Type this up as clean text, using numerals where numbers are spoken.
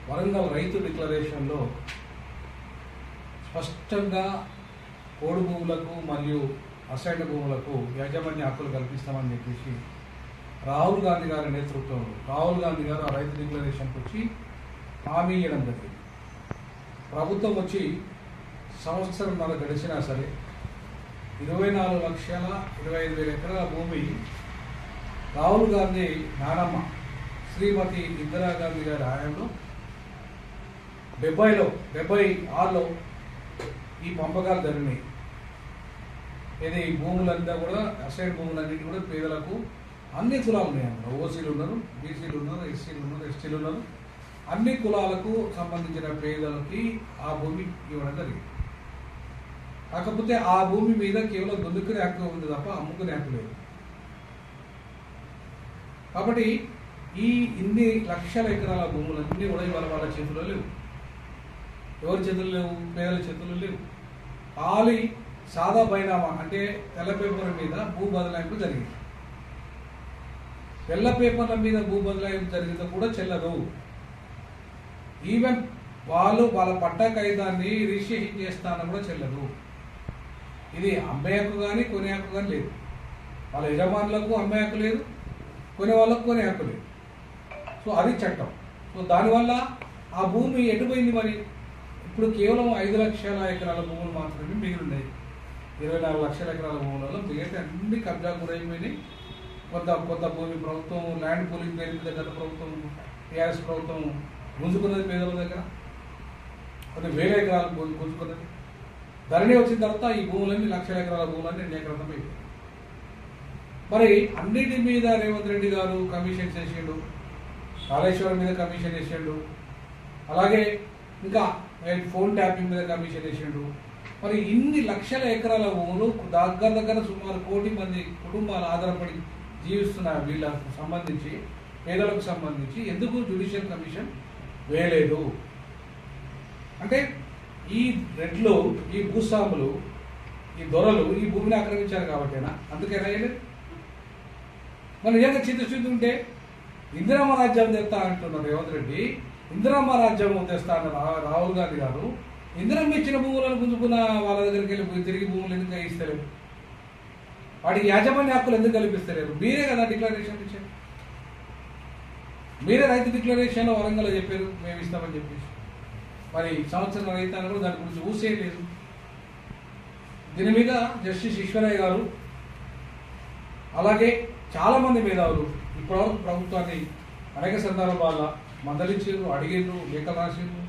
వరంగల్ రైతు డిక్లరేషన్లో స్పష్టంగా పోడు భూములకు మరియు అసైన్ భూములకు యాజమాన్య హక్కులు కల్పిస్తామని చెప్పేసి రాహుల్ గాంధీ గారి నేతృత్వంలో రాహుల్ గాంధీ గారు ఆ రైతు డిక్లరేషన్కి వచ్చి హామీ ఇవ్వడం జరిగింది. ప్రభుత్వం వచ్చి సంవత్సరంన్నర గడిచినా సరే 24,25,000 ఎకరాల భూమి రాహుల్ గాంధీ నానమ్మ శ్రీమతి ఇందిరాగాంధీ గారి హయాంలో 76లో ఈ పంపకాలు జరిగినాయి. ఇది భూములంతా కూడా అసైడ్ భూములన్నిటి కూడా పేదలకు అన్ని కులాలు ఉన్నాయి. అన్నమాట ఓసీలు ఉన్నారు, బీసీలు ఉన్నారు, ఎస్సీలు ఉన్నారు, ఎస్టీలు ఉన్నారు. అన్ని కులాలకు సంబంధించిన పేదలకి ఆ భూమి ఇవ్వడం జరిగింది. కాకపోతే ఆ భూమి మీద కేవలం దున్నుకునే హక్కు ఉంది తప్ప అమ్ముకునే హక్కు లేదు. కాబట్టి ఈ ఇన్ని లక్షల ఎకరాల భూములన్నీ కూడా ఇవాళ వాళ్ళ చేతుల్లో లేవు. ఎవరి చేతులు లేవు? పేదల చేతుల్లో లేవు. ఖాళీ సాదా బైనామా అంటే తెల్ల పేపర్ మీద భూ బదలాయింపు జరిగింది. తెల్ల పేపర్ల మీద భూ బదలాయింపు జరిగితే కూడా చెల్లదు. ఈవెన్ వాళ్ళ పట్టా కాగితాన్ని రిజిస్ట్రేషన్ చేస్తానని కూడా చెల్లదు. ఇది అమ్మే హక్కు కానీ కొనే హక్కు కానీ లేదు. వాళ్ళ యజమానులకు అమ్మే హక్కు లేదు, కొనే వాళ్ళకు కొనే హక్కు లేదు. సో అది చట్టం. సో దానివల్ల ఆ భూమి ఎటుపోయింది? మరి ఇప్పుడు కేవలం 5 లక్షల ఎకరాల భూములు మాత్రమే మిగిలిన్నాయి. 24 లక్షల ఎకరాల భూములలో మిగిలితే అన్ని కబ్జా గురైపోయినాయి. కొత్త భూమి ప్రభుత్వం ల్యాండ్ పూలింగ్ పేరు మీద గత ప్రభుత్వం టీఆర్ఎస్ ప్రభుత్వం గుంజుకున్నది పేదల దగ్గర. కొన్ని వేల ఎకరాలు గుంజుకున్నది. ధరణి వచ్చిన తర్వాత ఈ భూములన్నీ లక్షల ఎకరాల భూములన్నీ ఎన్నికరణమై. మరి అన్నిటి మీద రేవంత్ రెడ్డి గారు కమిషన్ చేసిండు. కాళేశ్వరం మీద కమిషన్ వేసిండు. అలాగే ఇంకా ఫోన్ ట్యాపింగ్ మీద కమిషన్ వేసిండు. మరి ఇన్ని లక్షల ఎకరాల భూములు దగ్గర సుమారు 1 కోటి మంది కుటుంబాలు ఆధారపడి జీవిస్తున్న వీళ్ళకు సంబంధించి పేదలకు సంబంధించి ఎందుకు జ్యుడిషియల్ కమిషన్ వేయలేదు? అంటే ఈ రెడ్లు, ఈ భూస్వాములు, ఈ దొరలు ఈ భూమిని ఆక్రమించారు కాబట్టేనా? అందుకేనా వేయలేదు? మరి నిజంగా చిత్తశుద్ధి ఉంటే ఇందిరమ్మ రాజ్యం తెస్తా అంటున్నారు రేవంత్ రెడ్డి. ఇందిరమ్మ రాజ్యం తెస్తా అన్నారు రాహుల్ గాంధీ గారు. ఇందిరమ్మ ఇచ్చిన భూములను గుంజుకున్న వాళ్ళ దగ్గరికి వెళ్ళి తిరిగి భూములు ఎందుకు ఇస్తలేరు? వాటికి యాజమాన్య హక్కులు ఎందుకు కల్పిస్తలేరు? మీరే కదా డిక్లరేషన్ ఇచ్చారు. మీరే రైతు డిక్లరేషన్లో వరంగల్లో చెప్పారు మేము ఇస్తామని చెప్పేసి. మరి సంవత్సరం రైతాంగం దాని గురించి ఊసే లేదు. దీని మీద జస్టిస్ ఈశ్వరయ్య గారు అలాగే చాలామంది మేధావులు ఇప్పటివరకు ప్రభుత్వాన్ని అనేక సందర్భాల్లో మందలించారు, అడిగారు, లేఖలు రాసారు.